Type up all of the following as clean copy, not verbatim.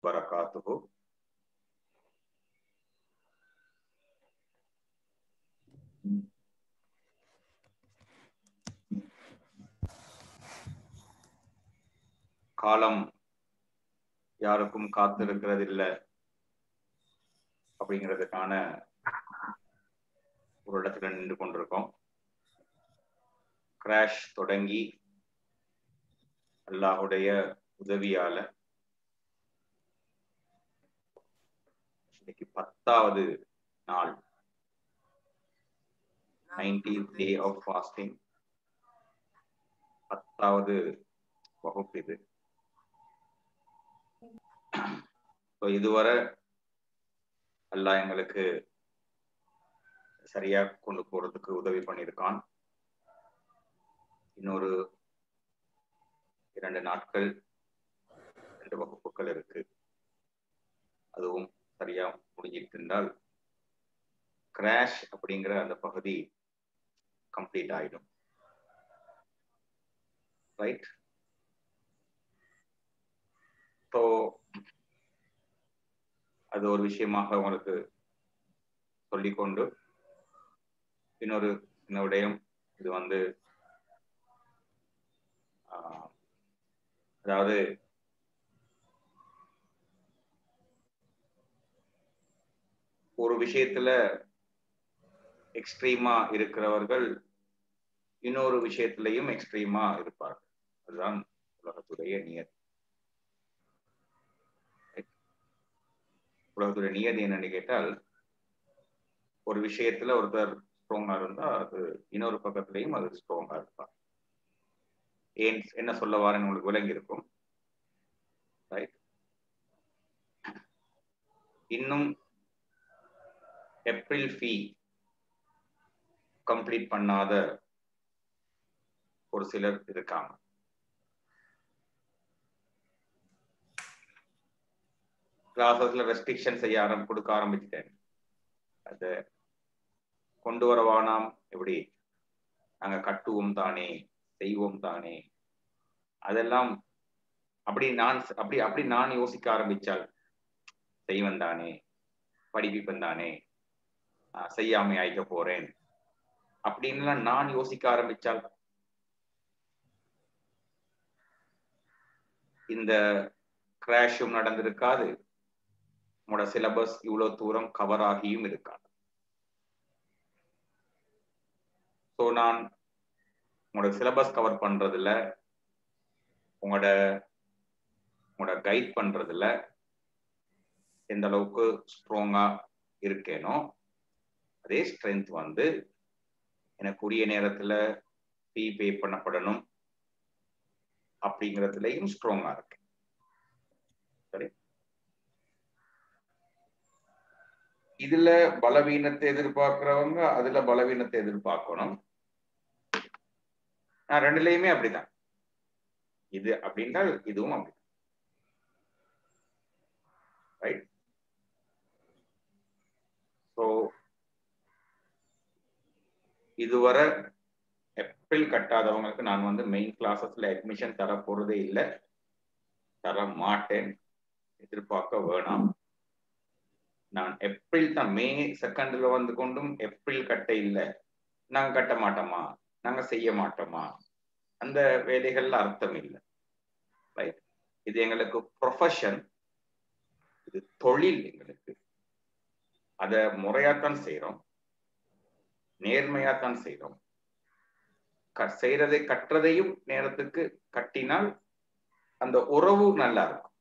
वबरकातुहु। காலம் யாருக்கும் காத்திருக்கிறது இல்லை அப்படிங்கிறதுக்கான ஒரு இடத்துல நின்று கொண்டிருக்கோம். கிராஷ் தொடங்கி அல்லாஹுடைய உதவியால இன்னைக்கு 10வது நாள், 19th day of fasting, 10வது வகுப்பு இது. இதுவரை அல்லாஹ் எங்களுக்கு சரியா கொண்டு போறதுக்கு உதவி பண்ணியிருக்கான். இன்னொரு 2 நாட்கள் 2 வகுப்புகள் இருக்கு. அதுவும் சரியா முடிஞ்சிட்டு இருந்தால் கிராஷ் அப்படிங்கிற அந்த பகுதி கம்ப்ளீட் ஆயிடும். ரைட்? ஸோ அது ஒரு விஷயமாக உங்களுக்கு சொல்லிக்கொண்டு இன்னொரு சின்ன விடயம், இது அதாவது ஒரு விஷயத்துல எக்ஸ்ட்ரீமா இருக்கிறவர்கள் இன்னொரு விஷயத்திலையும் எக்ஸ்ட்ரீமா இருப்பார்கள். அதுதான் உலகத்துடைய நியதி. உலகத்துடைய நியதி என்னன்னு கேட்டால், ஒரு விஷயத்துல ஒருத்தர் ஸ்ட்ராங்கா இருந்தா அது இன்னொரு பக்கத்திலையும் அது ஸ்ட்ராங்கா இருப்பார். ஏன் என்ன சொல்ல வாரன்னு உங்களுக்கு விளங்கி இருக்கும். ரைட்? இன்னும் ஏப்ரல் ஃபீ கம்ப்ளீட் பண்ணாத ஒரு சிலர் இருக்காங்க. கிளாஸஸ்ல ரெஸ்ட்ரிக்ஷன் செய்ய கொடுக்க ஆரம்பிச்சிட்டேன். அதை கொண்டு வரவானாம். எப்படி நாங்க கட்டுவோம் தானே, செய்வோம் தானே, அதெல்லாம் அப்படி நான் யோசிக்க ஆரம்பிச்சால் செய்வன் தானே, படிப்பிப்பன் தானே, செய்யாமை ஆயிக்க போறேன் அப்படின்லாம் நான் யோசிக்க ஆரம்பிச்சால் இந்த கிராஷும் நடந்திருக்காது, உங்களோட சிலபஸ் இவ்வளவு தூரம் கவர் ஆகியும் இருக்காது. ஸோ நான் உங்களோட சிலபஸ் கவர் பண்றதுல, உங்களோட கைட் பண்றதுல எந்த அளவுக்கு ஸ்ட்ராங்கா இருக்கேனோ அதே ஸ்ட்ரென்த் எனக்கு உரிய நேரத்துல ஃபீ பே பண்ணப்படணும் அப்படிங்கிறதுலையும் ஸ்ட்ராங்கா இருக்கு. சரி, இதுல பலவீனத்தை எதிர்பார்க்கிறவங்க அதுல பலவீனத்தை எதிர்பார்க்கணும். நான் ரெண்டுலையுமே அப்படிதான். இது அப்படின்னா இதுவும் அப்படி. ரைட்? ஸோ இதுவரை ஏப்ரல் கட்டாதவங்களுக்கு நான் மெயின் கிளாஸஸ்ல அட்மிஷன் தர போறதே இல்லை, தர மாட்டேன், எதிர்பார்க்க வேணாம். நான் ஏப்ரல் தான், மே 2 கொண்டும் ஏப்ரல் கட்ட இல்லை, நாங்க கட்ட மாட்டோமா, நாங்க செய்ய மாட்டோமா, அந்த வேலைகள்ல அர்த்தம் இல்லை. ரைட்? இது எங்களுக்கு ப்ரொஃபஷன், இது தொழில். எங்களுக்கு அதை முறையாத்தான் செய்யறோம், நேர்மையாத்தான் செய்யறோம். செய்யறதை கற்றதையும் நேரத்துக்கு கட்டினால் அந்த உறவு நல்லா இருக்கும்.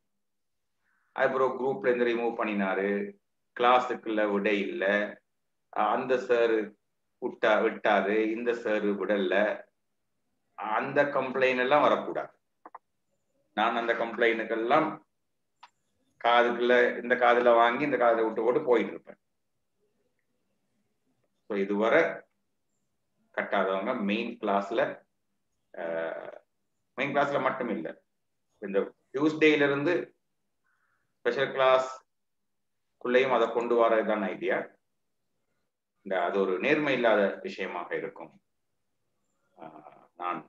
அப்புறம் குரூப்ல இருந்து ரிமூவ் பண்ணினாரு, கிளாஸுக்குள்ள விட இல்லை, அந்த சார் விட்டாரு, இந்த சார் விடல, அந்த கம்ப்ளைண்ட் எல்லாம் வரக்கூடாது. நான் அந்த கம்ப்ளைண்ட்டுக்கெல்லாம் காதுக்குள்ள இந்த காதுல வாங்கி இந்த காதுல விட்டு போட்டு போயிட்டு இருப்பேன். இதுவரை கட்டாதவங்க மெயின் கிளாஸ்ல மட்டும் இல்லை, இந்த டியூஸ்டேல இருந்து ஸ்பெஷல் கிளாஸ் குள்ளையும் அதை கொண்டு வரதுதான் ஐடியா. அது ஒரு நேர்மை இல்லாத விஷயமாக இருக்கும். நான்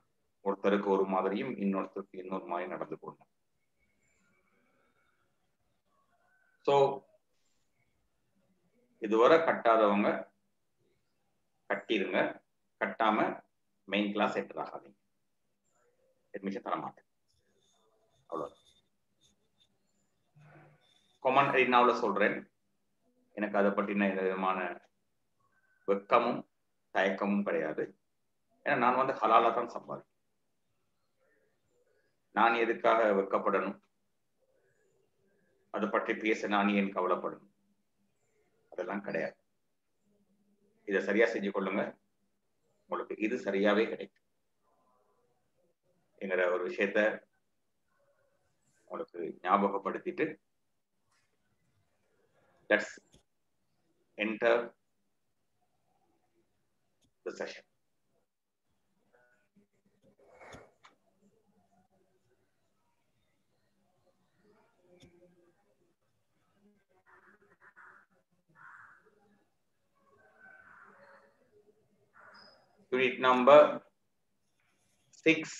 ஒருத்தருக்கு ஒரு மாதிரியும் இன்னொருத்தருக்கு இன்னொரு மாதிரி நடந்து கொண்டேன். ஸோ இதுவரை கட்டாதவங்க கட்டிடுங்க, கட்டாம மெயின் கிளாஸ் என்டர் ஆகாதீங்க, அட்மிஷன் தர மாட்டேன். அவ்வளோ கொமன் நான் சொல்றேன். எனக்கு அதை பற்றின எந்த விதமான வெக்கமும் தயக்கமும் கிடையாது. ஏன்னா நான் வந்து ஹலாலா தான் சம்பாதிக்கிறேன். நான் எதுக்காக வெக்கப்படணும்? அதை பற்றி பேச நான் ஏன் கவலைப்படணும்? அதெல்லாம் கிடையாது. இதை சரியா செஞ்சு கொள்ளுங்க, உங்களுக்கு இது சரியாவே கிடைக்கும் என்கிற ஒரு விஷயத்த உங்களுக்கு ஞாபகப்படுத்திட்டு let's enter the session. Unit number 6.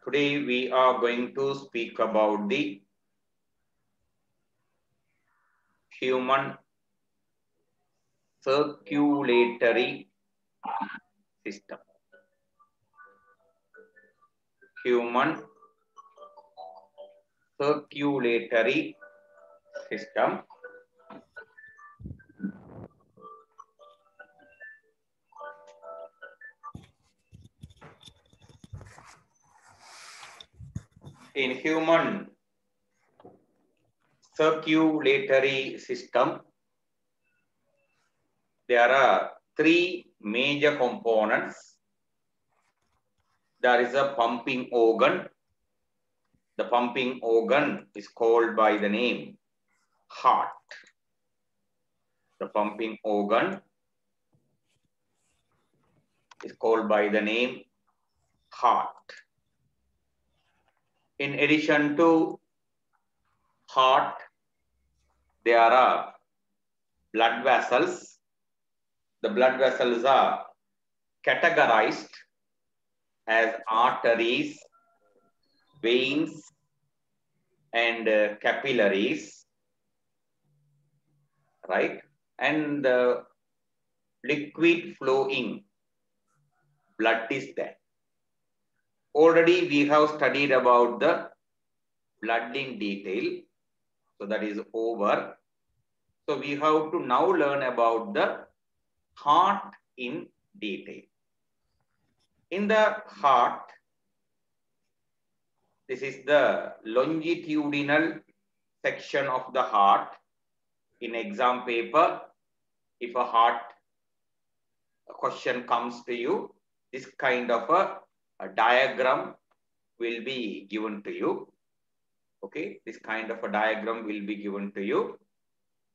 Today we are going to speak about the human circulatory system. Human circulatory system. In human circulatory system, there are 3 major components. There is a pumping organ. The pumping organ is called by the name heart. The pumping organ is called by the name heart. In addition to heart, there are blood vessels. The blood vessels are categorized as arteries, veins, and capillaries, right? And liquid flowing blood is there. Already we have studied about the blood in detail, so that is over. So we have to now learn about the heart in detail. In the heart, this is the longitudinal section of the heart. In exam paper, if a heart question comes to you, this kind of a diagram will be given to you. Okay, this kind of a diagram will be given to you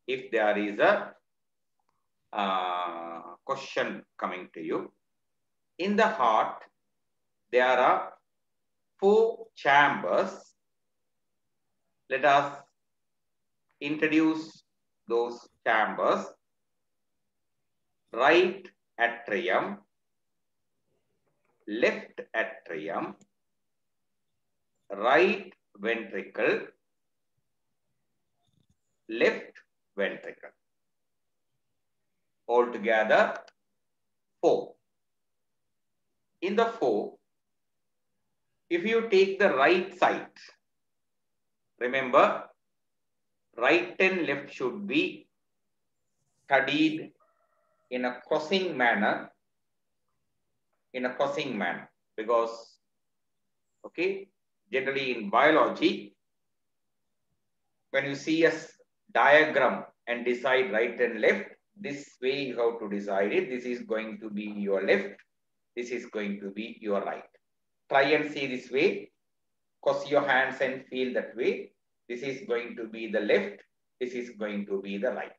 if there is a question coming to you. In the heart, there are 4 chambers. Let us introduce those chambers. Right atrium, left atrium, right ventricle, left ventricle. Altogether 4. In the 4, if you take the right side, remember right and left should be studied in a crossing manner, because okay, generally in biology, when you see a diagram and decide right and left, this way you have to decide it. This is going to be your left, this is going to be your right. Try and see this way, cross your hands and feel that way. This is going to be the left, this is going to be the right.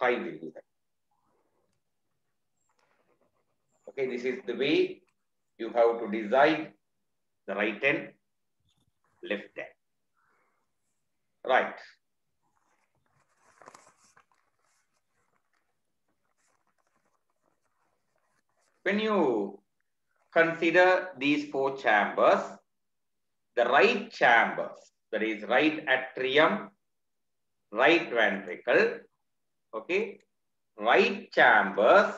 Try will do that. Okay, this is the way you have to decide the right and left hand. Right. When you consider these 4 chambers. The right chambers, that is right atrium, right ventricle, okay, right chambers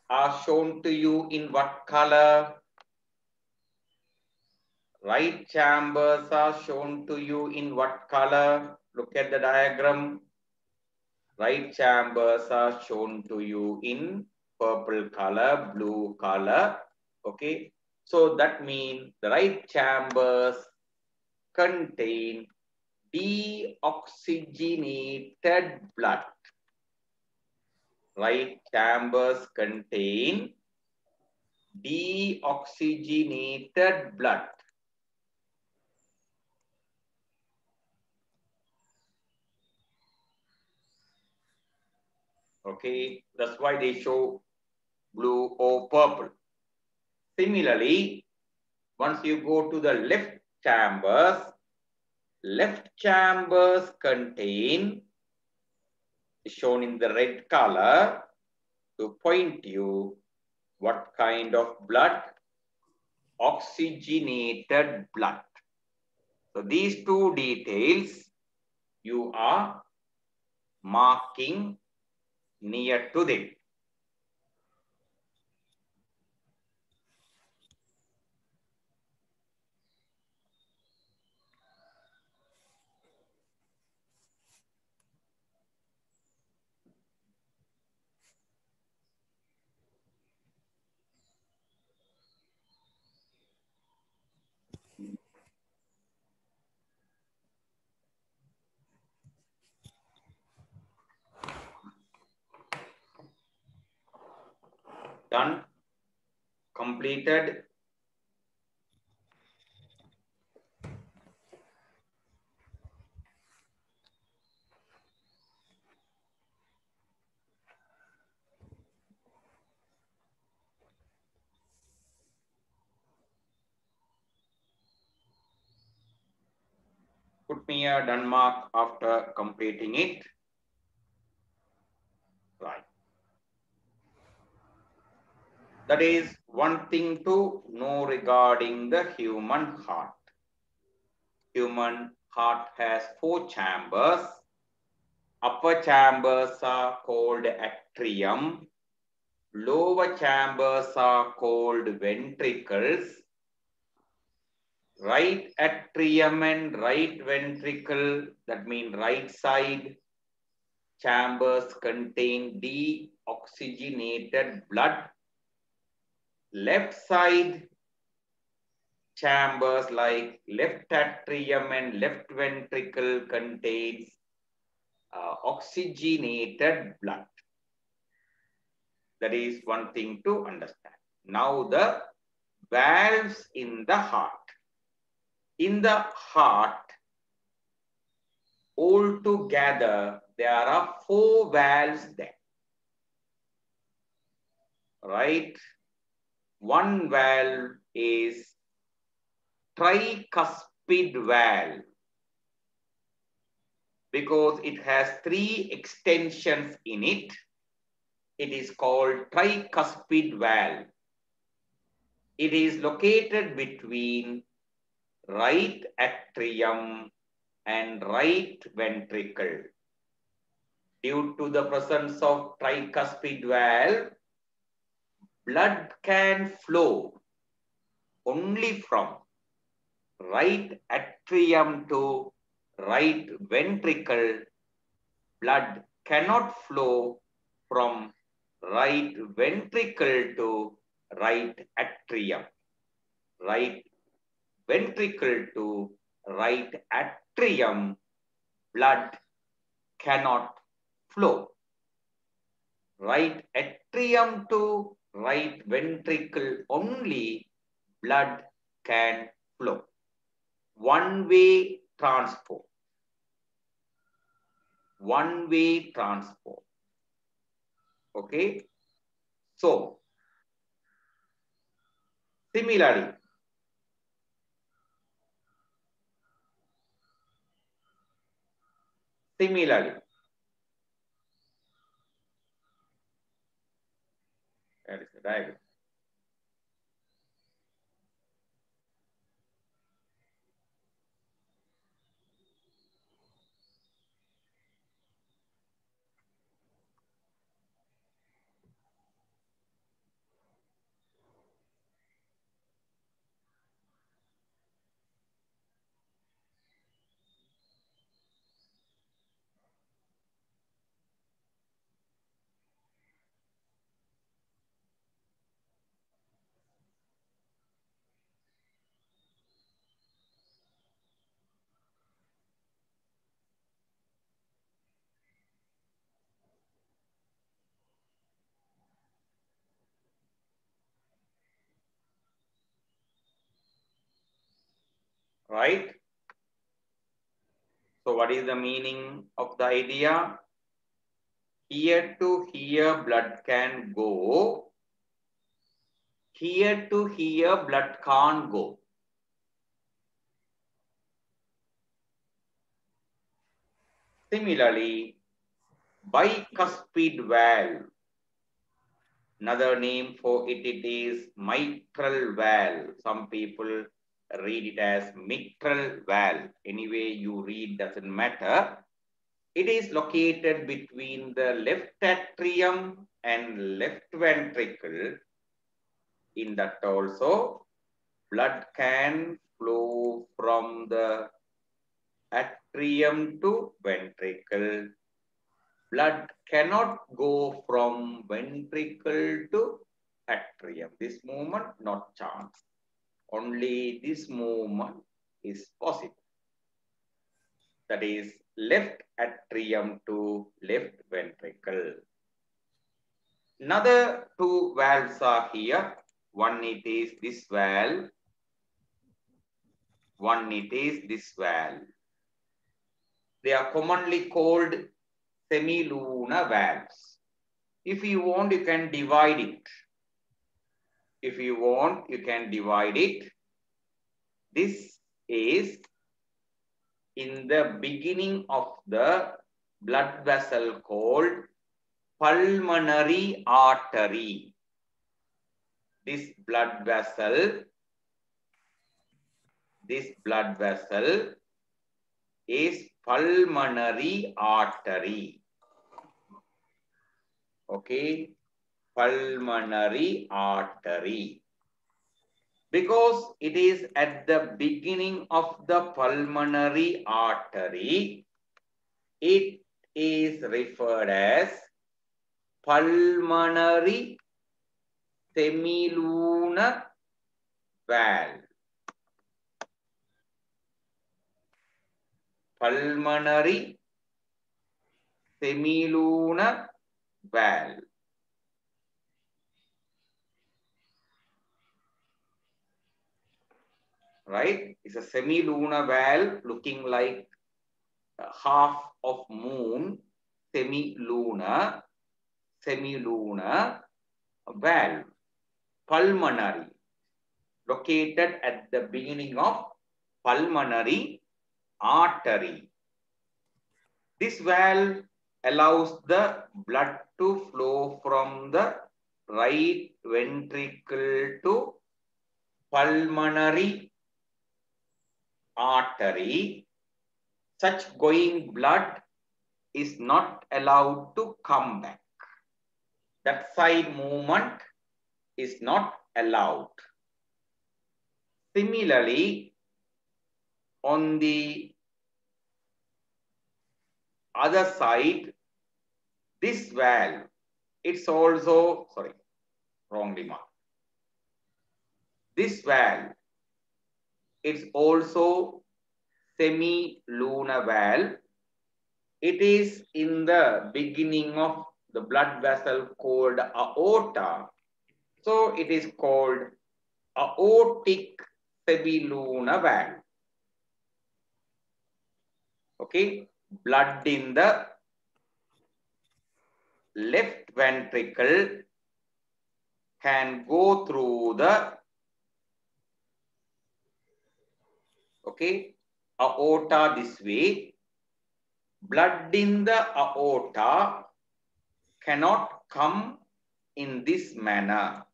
are shown to you in what color? Right chambers are shown to you in what color? Look at the diagram. Right chambers are shown to you in purple color, blue color. Okay. So that means the right chambers contain deoxygenated blood. Right chambers contain deoxygenated blood. Okay, that's why they show blue or purple. Similarly, once you go to the left chambers contain, shown in the red color, to point you what kind of blood? Oxygenated blood. So these two details you are marking near to them. Done? Completed? Put me a done mark after completing it. Right. That is one thing to know regarding the human heart. Human heart has 4 chambers. Upper chambers are called atrium. Lower chambers are called ventricles. Right atrium and right ventricle, that means right side chambers contain deoxygenated blood. Left side chambers like left atrium and left ventricle contains oxygenated blood. That is one thing to understand. Now the valves in the heart. In the heart, altogether, there are 4 valves there. Right? One valve is tricuspid valve because it has 3 extensions in it. It is called tricuspid valve. It is located between right atrium and right ventricle. Due to the presence of tricuspid valve, blood can flow only from right atrium to right ventricle. Blood cannot flow from right ventricle to right atrium. Right ventricle to right atrium, blood cannot flow. Right atrium to right ventricle only, blood can flow. One-way transport. One-way transport. Okay. So, similarly, that is the diagram. right? So what is the meaning of the idea? Here to here blood can go. Here to here blood can't go. Similarly, bicuspid valve, another name for it, it is mitral valve. Some people read it as mitral valve. Anyway, you read, doesn't matter. It is located between the left atrium and left ventricle. In that also, blood can flow from the atrium to ventricle. Blood cannot go from ventricle to atrium. This movement, not chance. Only this movement is possible. That is left atrium to left ventricle. Another two valves are here. One it is this valve. One it is this valve. They are commonly called semilunar valves. If you want, you can divide it. If you want, you can divide it. This is in the beginning of the blood vessel called pulmonary artery. This blood vessel is pulmonary artery. Okay, pulmonary artery. Because it is at the beginning of the pulmonary artery, it is referred as pulmonary semilunar valve. Pulmonary semilunar valve. Right? It's a semilunar valve looking like half of moon. Semilunar valve. Pulmonary. Located at the beginning of pulmonary artery. This valve allows the blood to flow from the right ventricle to pulmonary artery. Such going blood is not allowed to come back. That side movement is not allowed. Similarly, on the other side, this valve, it's also, sorry, wrongly marked. This valve, it's also semilunar valve. It is in the beginning of the blood vessel called aorta. So it is called aortic semilunar valve. Okay, blood in the left ventricle can go through the aorta this way. Blood in the aorta cannot come in this manner.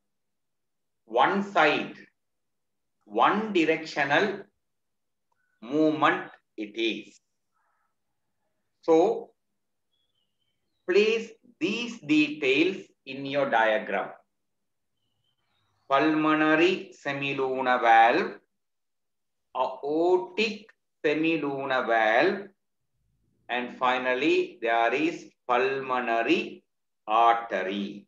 One side, one directional movement it is. So, place these details in your diagram. Pulmonary semilunar valve, aortic semilunar valve, and finally there is pulmonary artery.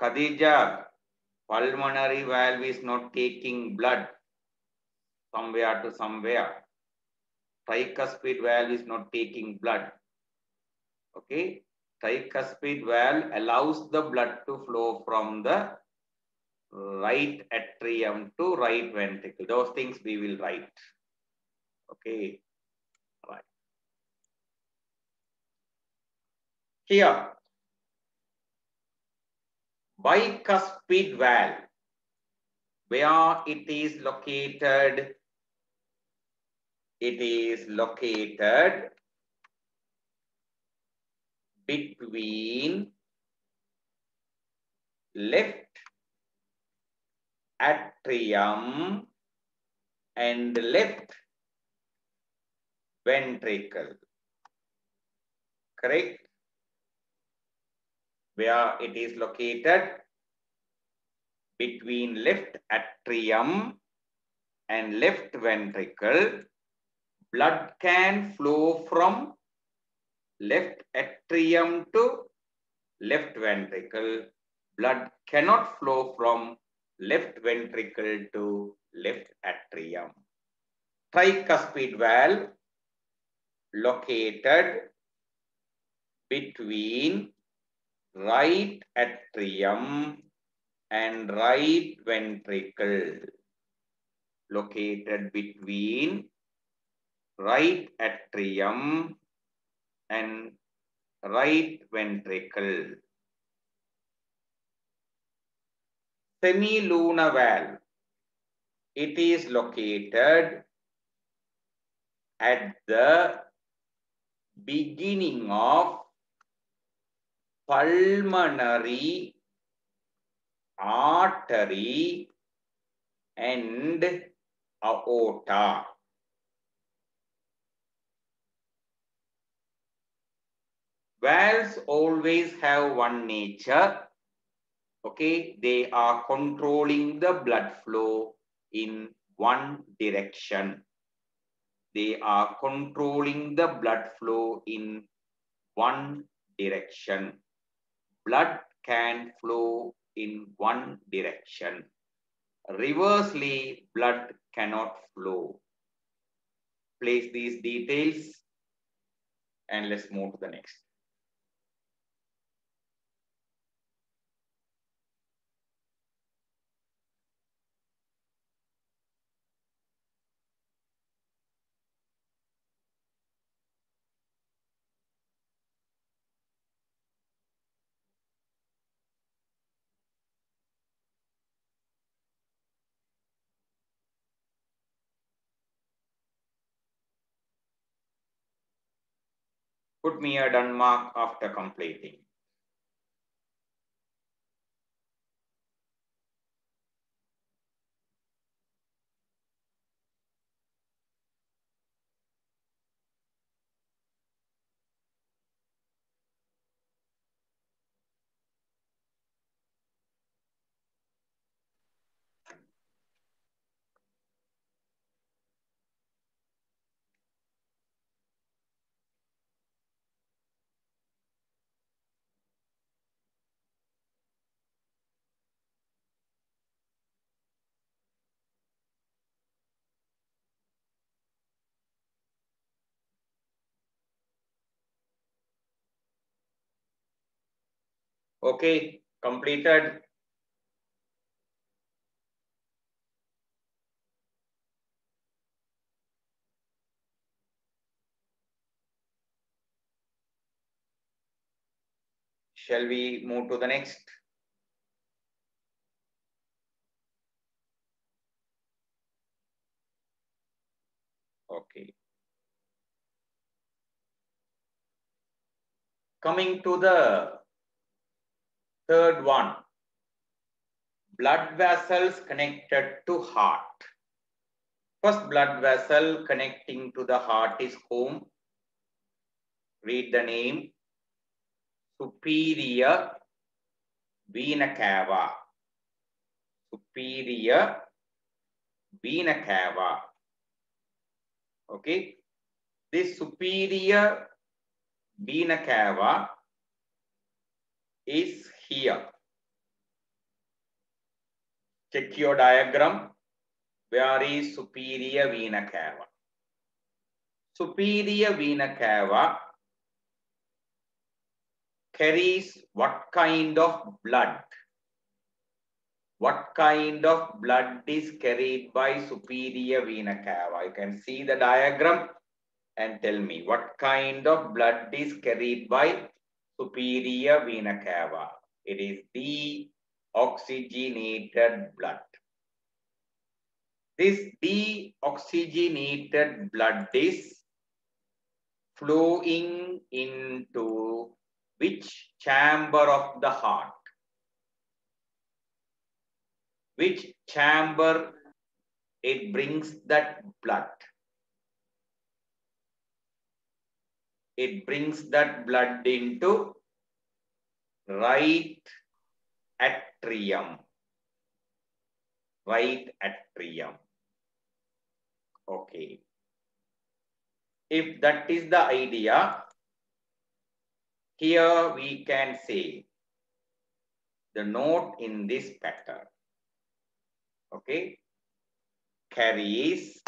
Khadija, pulmonary valve is not taking blood somewhere to somewhere. Tricuspid valve is not taking blood. Okay, tricuspid valve allows the blood to flow from the right atrium to right ventricle. Those things we will write. Okay, right. Here, bicuspid valve, where it is located? It is located between left atrium and left ventricle. Correct? Where it is located between left atrium and left ventricle, blood can flow from left atrium to left ventricle. Blood cannot flow from left ventricle to left atrium. Tricuspid valve located between right atrium and right ventricle. Located between right atrium and right ventricle. Semilunar valve. It is located at the beginning of pulmonary artery and aorta. Valves always have one nature. Okay, they are controlling the blood flow in one direction. They are controlling the blood flow in one direction. Blood can flow in one direction. Reversely, blood cannot flow. Place these details and let's move to the next. Put me a done mark after completing. Okay, completed. Shall we move to the next? Okay. Coming to the third one, blood vessels connected to heart. First blood vessel connecting to the heart is whom? Read the name. Superior vena cava. Superior vena cava. Okay. This superior vena cava is here. Check your diagram. Where is superior vena cava? Superior vena cava carries what kind of blood? What kind of blood is carried by superior vena cava? You can see the diagram and tell me what kind of blood is carried by superior vena cava. It is deoxygenated blood. This deoxygenated blood is flowing into which chamber of the heart? Which chamber it brings that blood? It brings that blood into right atrium. Right atrium. Okay. If that is the idea, here we can say the note in this pattern. Okay. Carries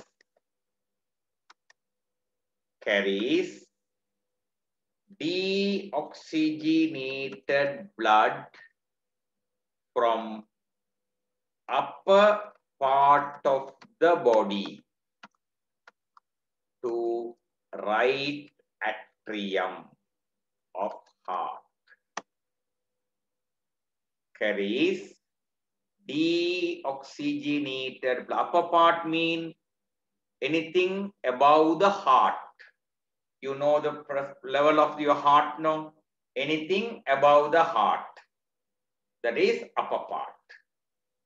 deoxygenated blood from upper part of the body to right atrium of heart. Carries deoxygenated blood. Upper part mean anything above the heart. You know the level of your heart now? Anything above the heart. That is upper part.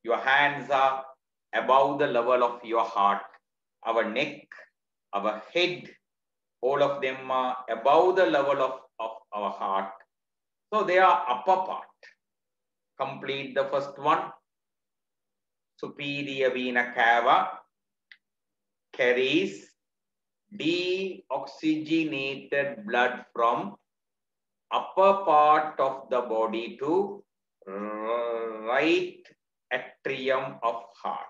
Your hands are above the level of your heart. Our neck, our head, all of them are above the level of our heart. So they are upper part. Complete the first one. Superior vena cava carries deoxygenated blood from upper part of the body to right atrium of heart.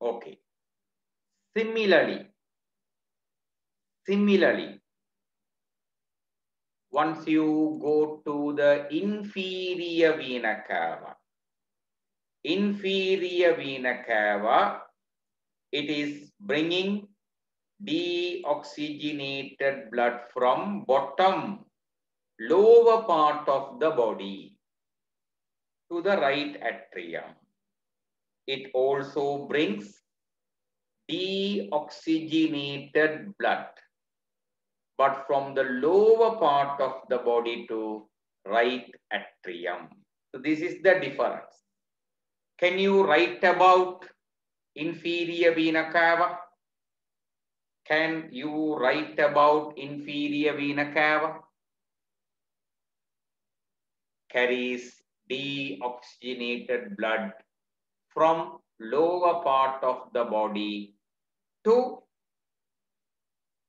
Okay. Similarly, once you go to the inferior vena cava, it is bringing deoxygenated blood from bottom, lower part of the body to the right atrium. It also brings deoxygenated blood, but from the lower part of the body to right atrium. So this is the difference. Can you write about inferior vena cava? Can you write about inferior vena cava? Carries deoxygenated blood from lower part of the body to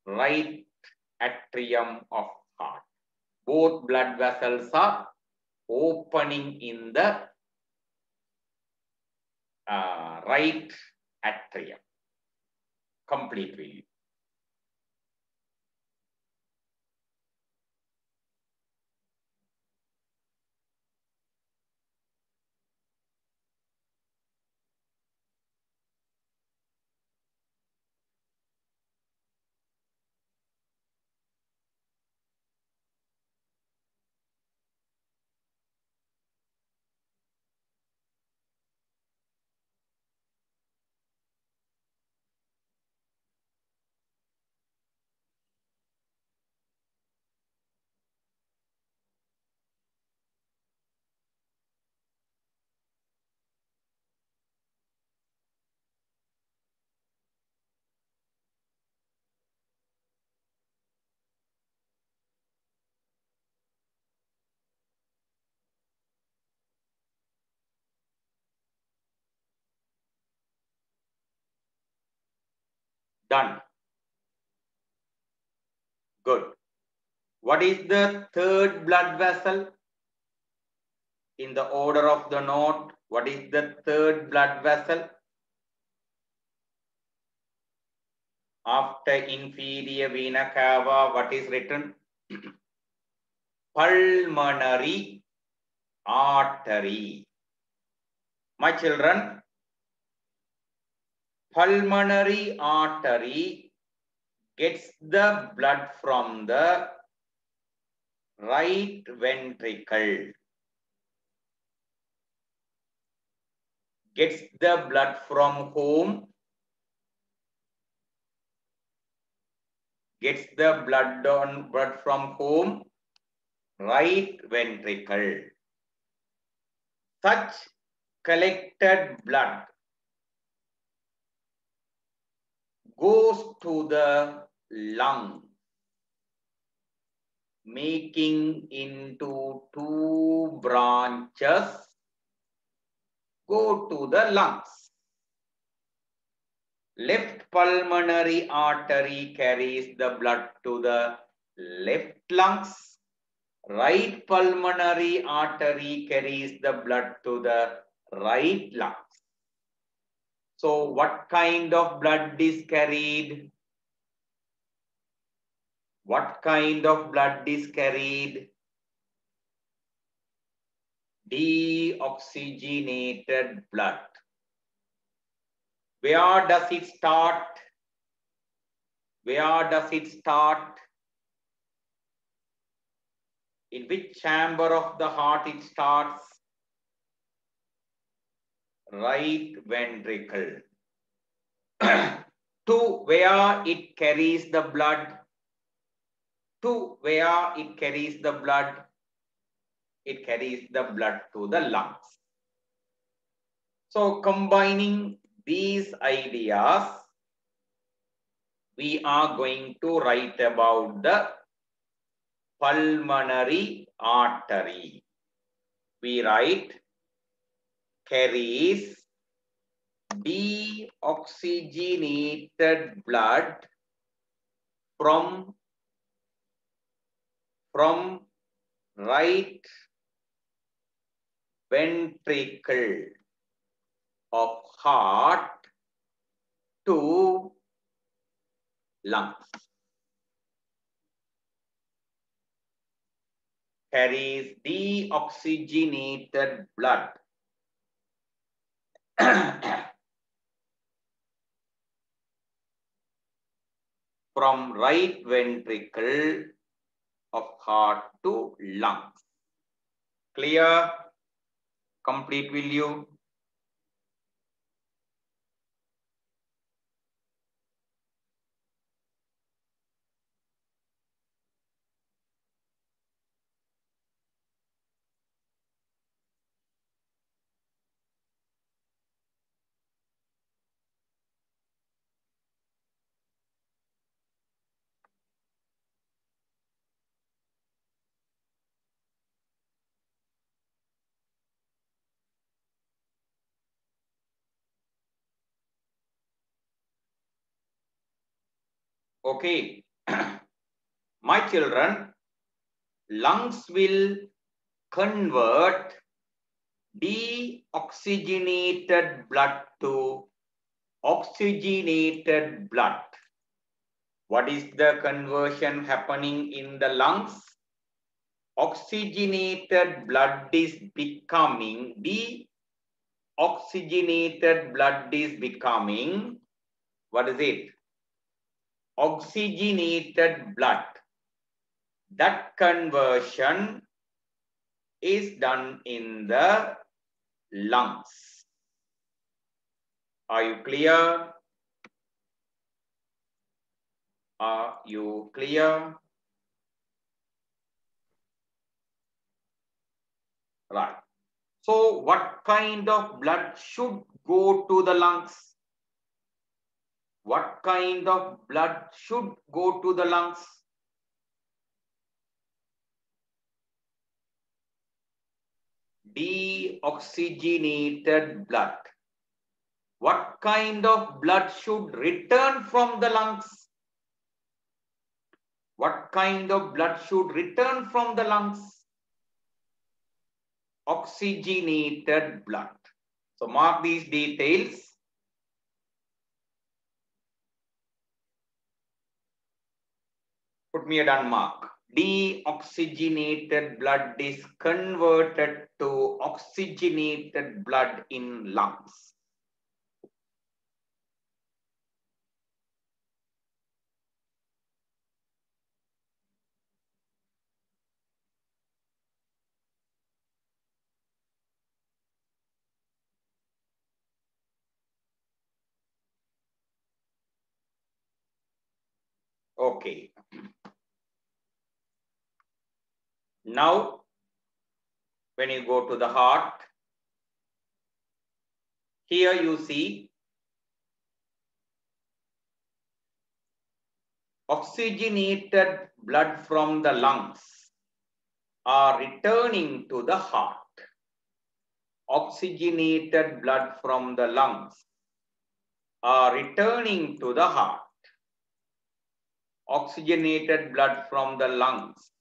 right atrium of heart. Both blood vessels are opening in the right atrium. Complete value. Done. Good. What is the third blood vessel? In the order of the note, what is the third blood vessel? After inferior vena cava, what is written? Pulmonary artery. My children, pulmonary artery gets the blood from the right ventricle. Gets the blood from whom? Gets the blood from whom? Right ventricle. Such collected blood goes to the lung, making into two branches, go to the lungs. Left pulmonary artery carries the blood to the left lungs. Right pulmonary artery carries the blood to the right lungs. So what kind of blood is carried? What kind of blood is carried? Deoxygenated blood. Where does it start? Where does it start? In which chamber of the heart it starts? Right ventricle. To where it carries the blood? To where it carries the blood? It carries the blood to the lungs. So combining these ideas, we are going to write about the pulmonary artery. We write carries deoxygenated blood from right ventricle of heart to lungs. Carries deoxygenated blood from right ventricle of heart to lungs. Clear? Complete, will you? Okay. My children, lungs will convert deoxygenated blood to oxygenated blood. What is the conversion happening in the lungs? Oxygenated blood is becoming, deoxygenated blood is becoming, what is it? Oxygenated blood. That conversion is done in the lungs. Are you clear? Are you clear? Right. So what kind of blood should go to the lungs? What kind of blood should go to the lungs? Deoxygenated blood. What kind of blood should return from the lungs? What kind of blood should return from the lungs? Oxygenated blood. So mark these details. Put me a done mark. Deoxygenated blood is converted to oxygenated blood in lungs. Okay. Now, when you go to the heart, here you see oxygenated blood from the lungs are returning to the heart. Oxygenated blood from the lungs are returning to the heart. Oxygenated blood from the lungs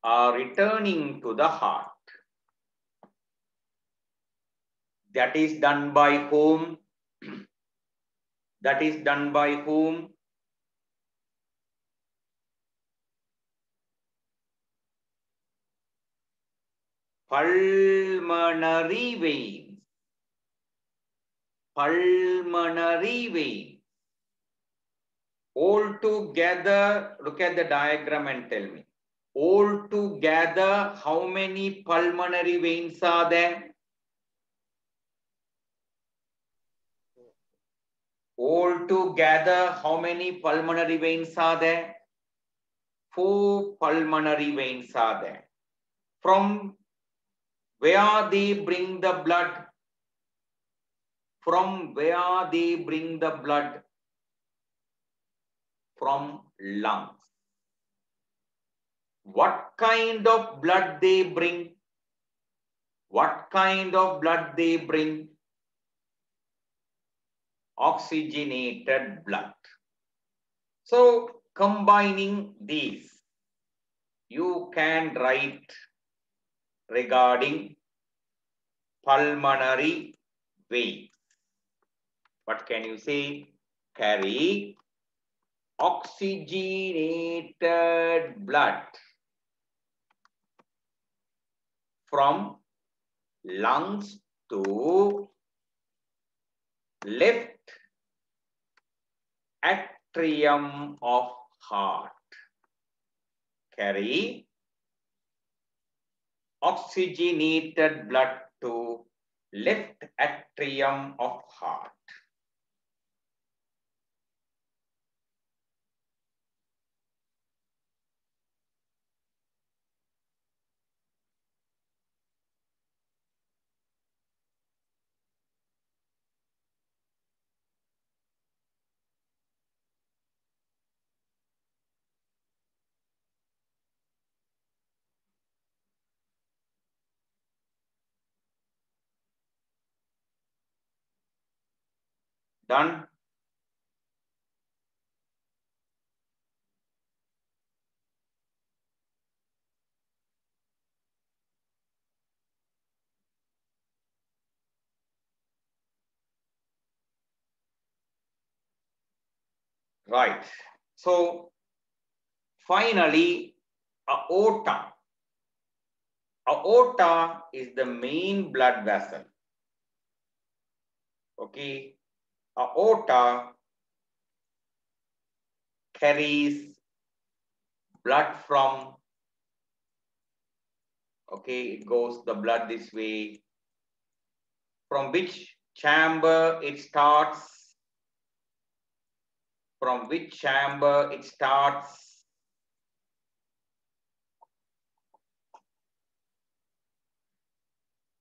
are returning to the heart. That is done by whom? That is done by whom? Pulmonary veins. Pulmonary veins. All together, look at the diagram and tell me. All together, how many pulmonary veins are there? All together, how many pulmonary veins are there? 4 pulmonary veins are there. From where they bring the blood? From where they bring the blood? From lungs. What kind of blood they bring? What kind of blood they bring? Oxygenated blood. So combining these, you can write regarding pulmonary veins. What can you say? Carry oxygenated blood from lungs to left atrium of heart. Carry oxygenated blood to left atrium of heart. Done? Right. So finally, aorta. Aorta is the main blood vessel. Okay. Aorta carries blood from, okay, it goes the blood this way. From which chamber it starts? From which chamber it starts?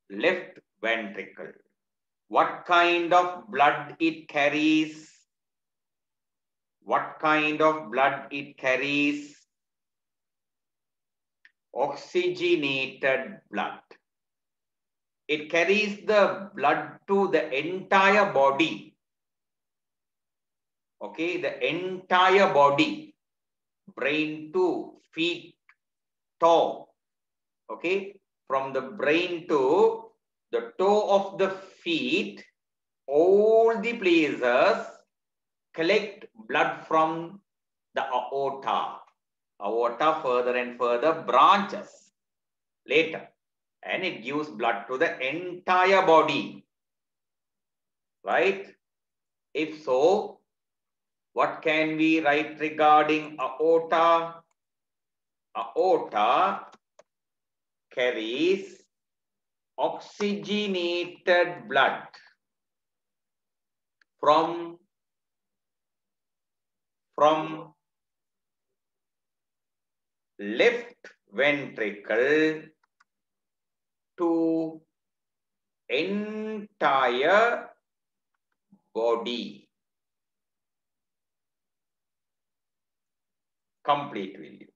Left ventricle. What kind of blood it carries? What kind of blood it carries? Oxygenated blood. It carries the blood to the entire body. Okay, the entire body, brain to feet, toe. Okay, from the brain to the toe of the feet, all the places collect blood from the aorta. Aorta further and further branches later, and it gives blood to the entire body. Right? If so, what can we write regarding aorta? Aorta carries oxygenated blood from left ventricle to entire body. Complete value.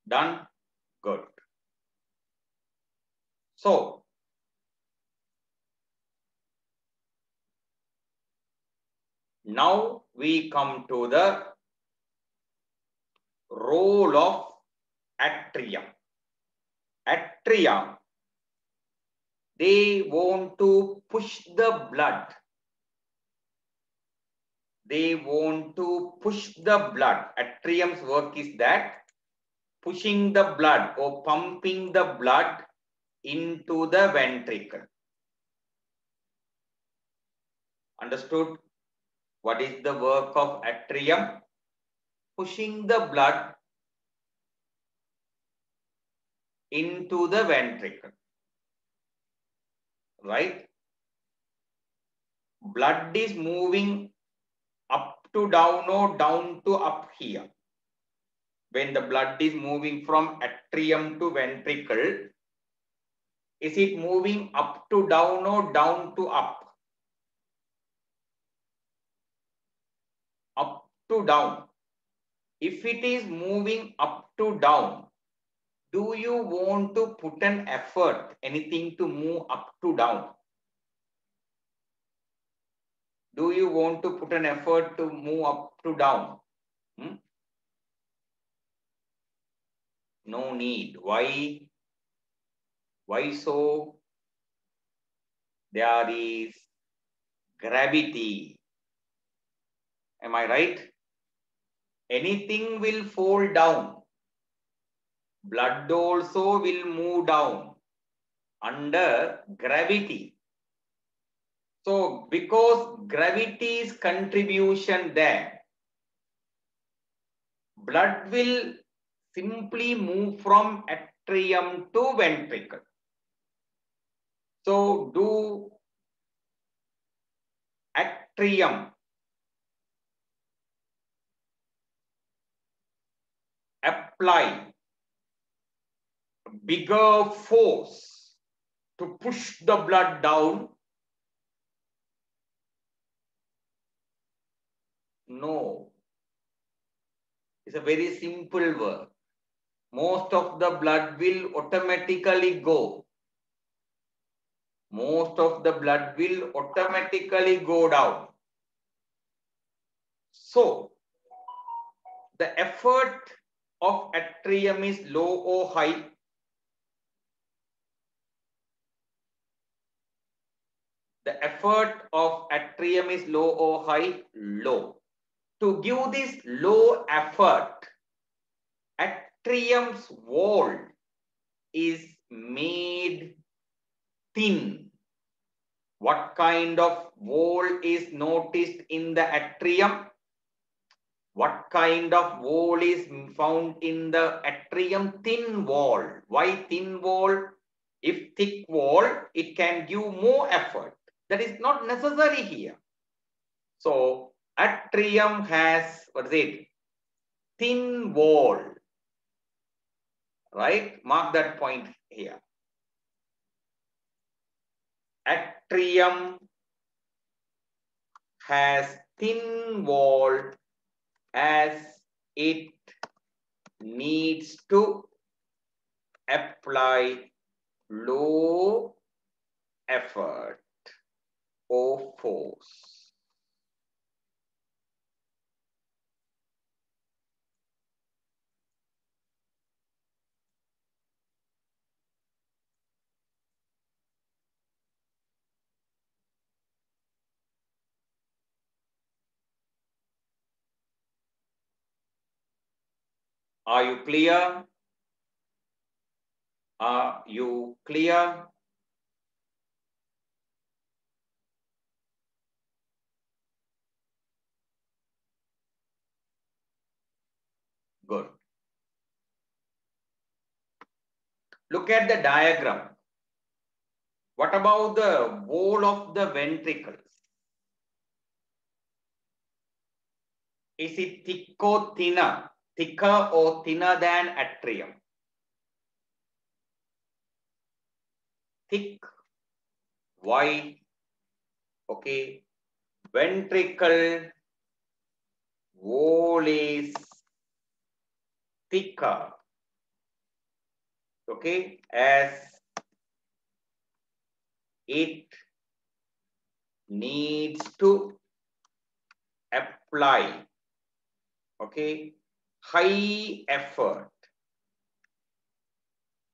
Done? Good. So, now we come to the role of atrium. Atrium, they want to push the blood. They want to push the blood. Atrium's work is that pushing the blood or pumping the blood into the ventricle. Understood? What is the work of atrium? Pushing the blood into the ventricle. Right? Blood is moving up to down or down to up here. When the blood is moving from atrium to ventricle, is it moving up to down or down to up? Up to down. If it is moving up to down, do you want to put an effort, anything to move up to down? Do you want to put an effort to move up to down? No need. Why? Why so? There is gravity. Am I right? Anything will fall down. Blood also will move down under gravity. So, because gravity's contribution there, blood will simply move from atrium to ventricle. So, do atrium apply bigger force to push the blood down? No. It's a very simple work. Most of the blood will automatically go. Most of the blood will automatically go down. So, the effort of atrium is low or high? The effort of atrium is low or high? Low. To give this low effort, atrium's wall is made thin. What kind of wall is noticed in the atrium? What kind of wall is found in the atrium? Thin wall. Why thin wall? If thick wall, it can give more effort. That is not necessary here. So atrium has, what is it? Thin wall. Right? Mark that point here. Atrium has thin wall as it needs to apply low effort or force. Are you clear? Are you clear? Good. Look at the diagram. What about the wall of the ventricles? Is it thick or thinner? Thicker or thinner than atrium? Thick. Why? Okay. Ventricle wall is thicker. Okay. As it needs to apply, okay, high effort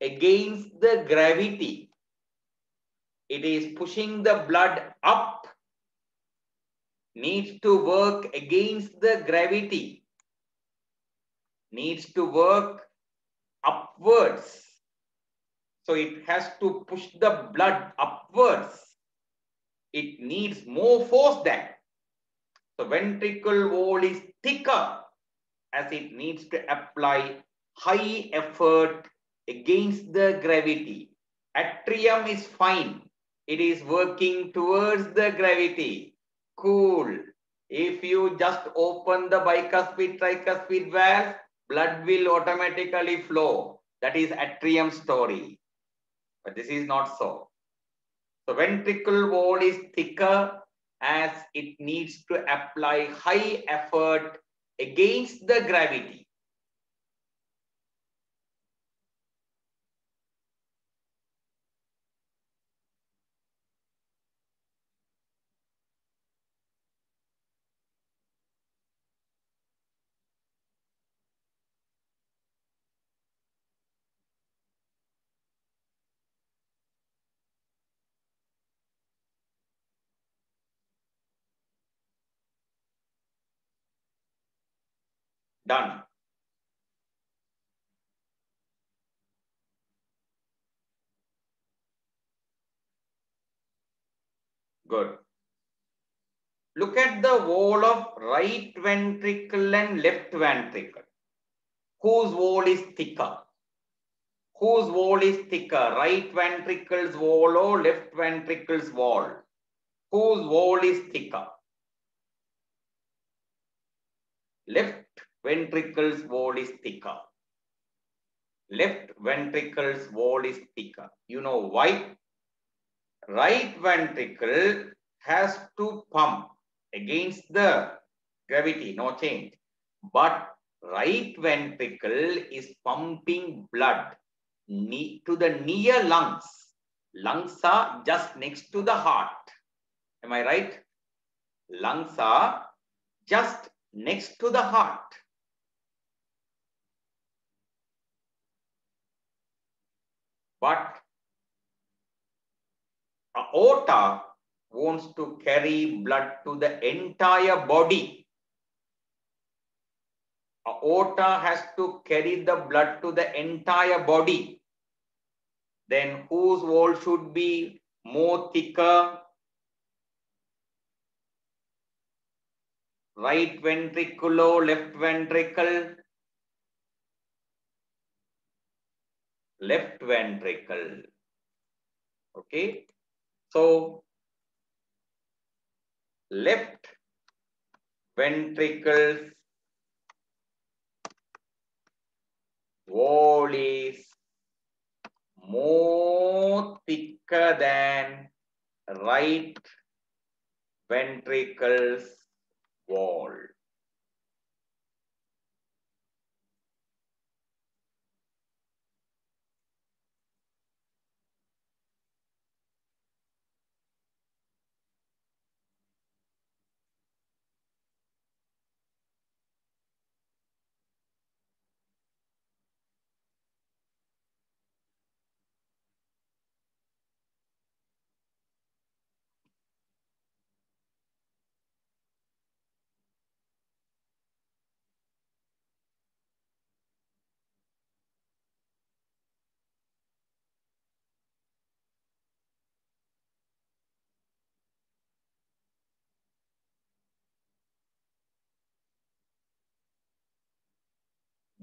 against the gravity. It is pushing the blood up, needs to work against the gravity, needs to work upwards. So it has to push the blood upwards. It needs more force than. So ventricle wall is thicker as it needs to apply high effort against the gravity. Atrium is fine. It is working towards the gravity. Cool. If you just open the bicuspid, tricuspid valve, blood will automatically flow. That is atrium story. But this is not so. The ventricle wall is thicker as it needs to apply high effort against the gravity. Done. Good. Look at the wall of right ventricle and left ventricle. Whose wall is thicker? Whose wall is thicker? Right ventricle's wall or left ventricle's wall? Whose wall is thicker? Left ventricle's wall is thicker. Left ventricle's wall is thicker. You know why? Right ventricle has to pump against the gravity, no change. But right ventricle is pumping blood to the near lungs. Lungs are just next to the heart. Am I right? Lungs are just next to the heart. But aorta wants to carry blood to the entire body. Aorta has to carry the blood to the entire body. Then whose wall should be more thicker? right ventriculo, left ventricle, left ventricle. Okay, so left ventricle's wall is more thicker than right ventricle's wall.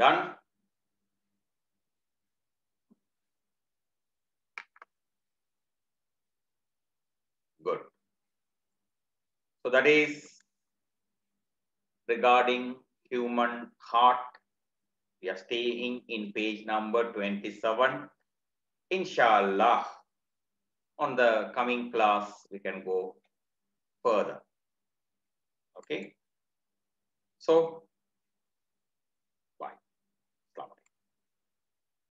Done? Good. So that is regarding human heart. We are staying in page number 27. Inshallah, on the coming class, we can go further. Okay. So